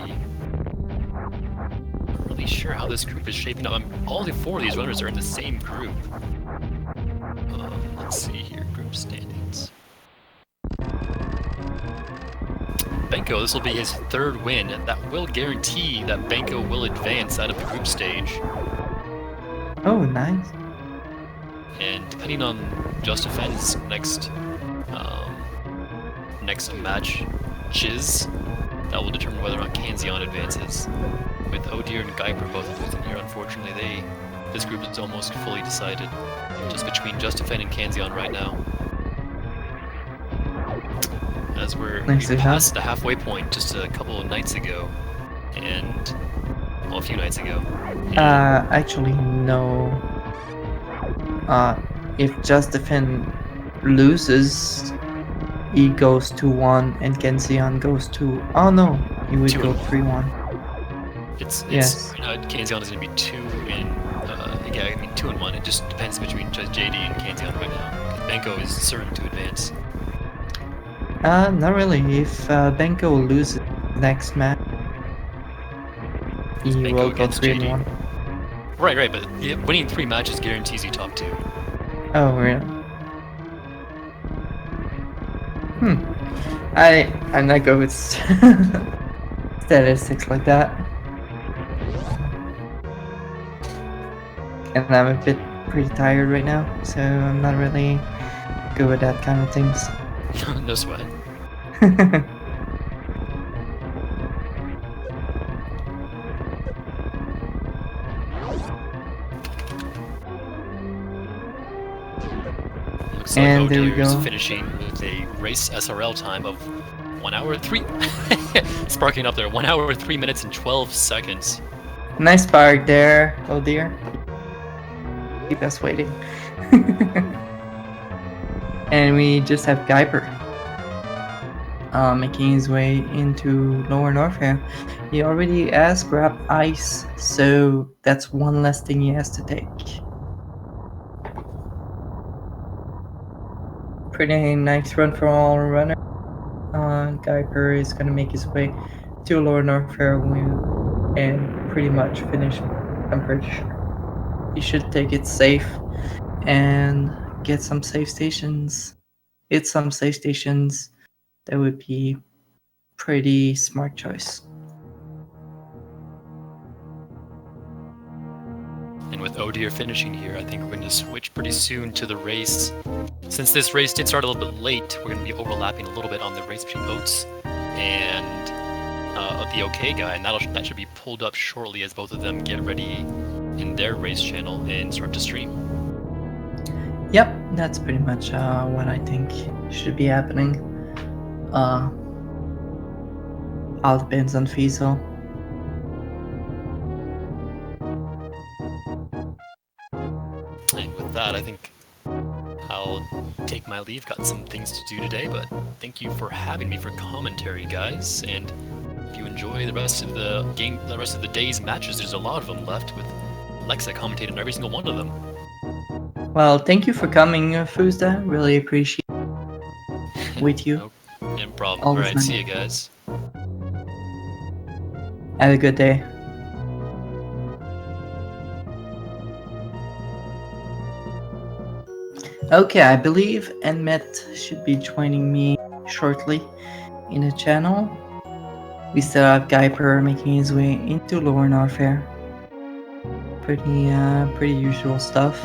not really sure how this group is shaping up. All the four of these runners are in the same group. Let's see here, group standings. Benko, this will be his third win, and that will guarantee that Benko will advance out of the group stage. Oh, nice. And depending on Justifen's next matches, that will determine whether or not Kanzeon advances. With Odir and Gyper both losing here, unfortunately, this group is almost fully decided. Just between Justifen and Kanzeon right now. As we're past the halfway point just a couple of nights ago, and well, a few nights ago. Actually, no. If Justifen loses, he goes 2-1, and Kanzeon goes to. Oh no, he would go 3-1. Yes. Kanzeon is going to be 2 and 1. It just depends between JD and Kanzeon right now. Benko is certain to advance. Not really. If Benko loses next match, he will go 3-1. Right, but winning 3 matches guarantees you top 2. Oh, really? I'm not good with statistics like that. And I'm a bit pretty tired right now, so I'm not really good with that kind of things. No sweat. Looks like And there we Odir is go. finishing with a race SRL time of 1 hour 3 sparking up there, 1 hour 3 minutes and 12 seconds. Nice spark there, oh dear. Keep us waiting. And we just have Gyper making his way into Lower Norfair. He already has grabbed ice, so that's one less thing he has to take. Pretty nice run for all runner. Gyper is gonna make his way to Lower Norfair and pretty much finish. I'm pretty sure he should take it safe and get some safe stations. Hit some safe stations. That would be pretty smart choice. And with Odir finishing here, I think we're going to switch pretty soon to the race. Since this race did start a little bit late, we're going to be overlapping a little bit on the race between Oats and the OK guy, and that should be pulled up shortly as both of them get ready in their race channel and start to stream. Yep, that's pretty much what I think should be happening. All depends on Fiesel. And with that, I think I'll take my leave. Got some things to do today, but thank you for having me for commentary, guys. And if you enjoy the rest of the game, the rest of the day's matches, there's a lot of them left with Lexa commentating on every single one of them. Well, thank you for coming, Fuzda. Really appreciate it with you. No problem. Alright, see you guys. Have a good day. Okay, I believe NMet should be joining me shortly in the channel. We still have Gyper making his way into Lower Norfair. Pretty usual stuff.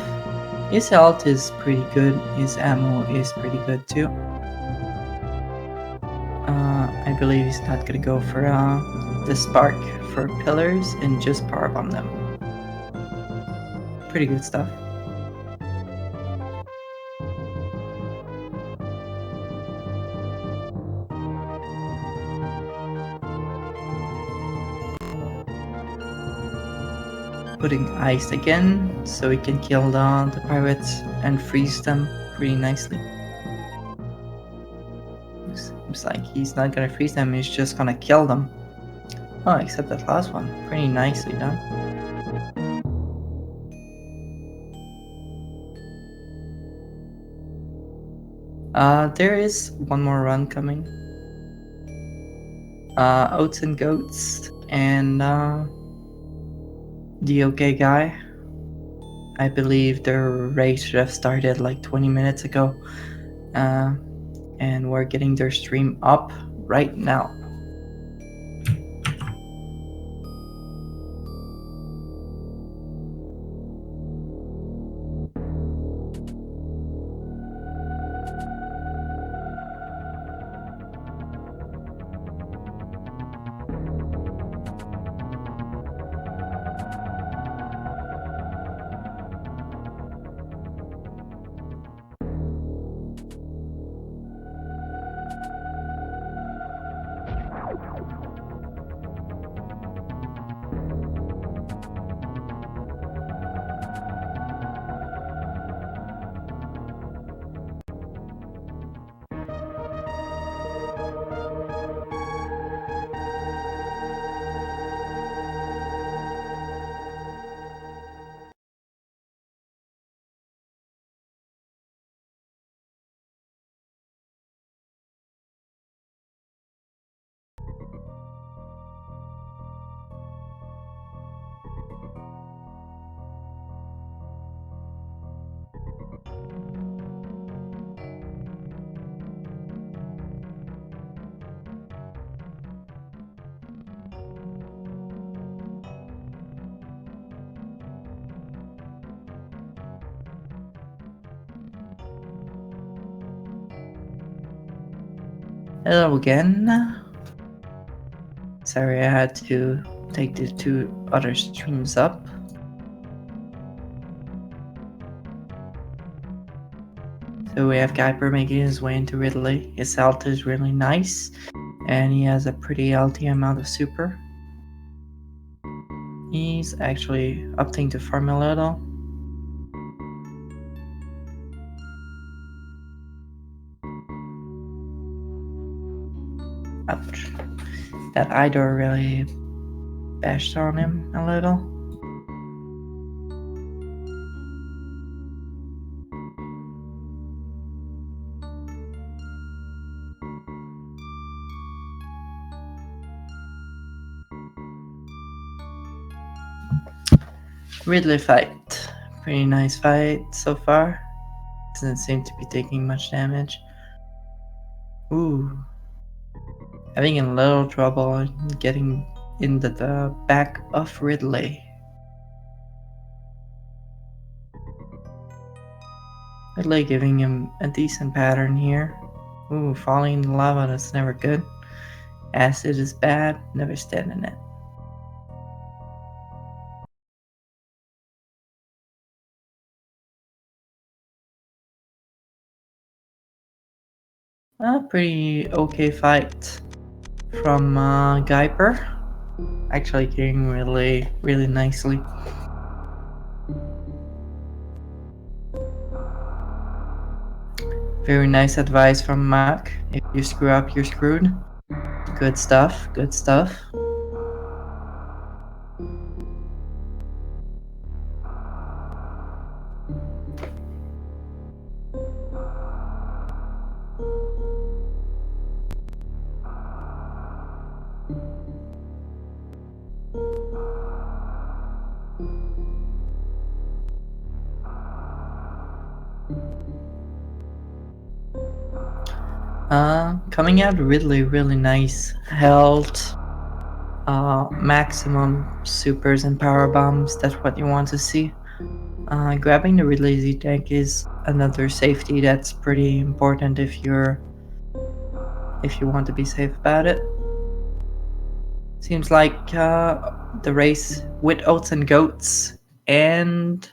His health is pretty good, his ammo is pretty good too. I believe he's not gonna go for the spark for pillars and just power bomb them. Pretty good stuff. Putting ice again so he can kill the pirates and freeze them pretty nicely. Seems like he's not gonna freeze them, he's just gonna kill them. Oh, except that last one. Pretty nicely done. There is one more run coming. Oats and Goats and the OK guy. I believe the race should have started like 20 minutes ago. And we're getting their stream up right now. Hello again. Sorry, I had to take the two other streams up. So we have Gyper making his way into Ridley. His health is really nice, and he has a pretty healthy amount of super. He's actually opting to farm a little. Ouch. That Idor really bashed on him a little. Ridley fight. Pretty nice fight so far. Doesn't seem to be taking much damage. Ooh. Having a little trouble getting into the back of Ridley. Ridley giving him a decent pattern here. Ooh, falling in the lava, that's never good. Acid is bad, never stand in it. A pretty okay fight from Gyper. Actually getting really nicely. Very nice advice from Mac. If you screw up, you're screwed. Good stuff, good stuff. Coming out really nice health, maximum supers and power bombs. That's what you want to see. Grabbing the really easy tank is another safety that's pretty important if you want to be safe about it. Seems like the race with oats and goats and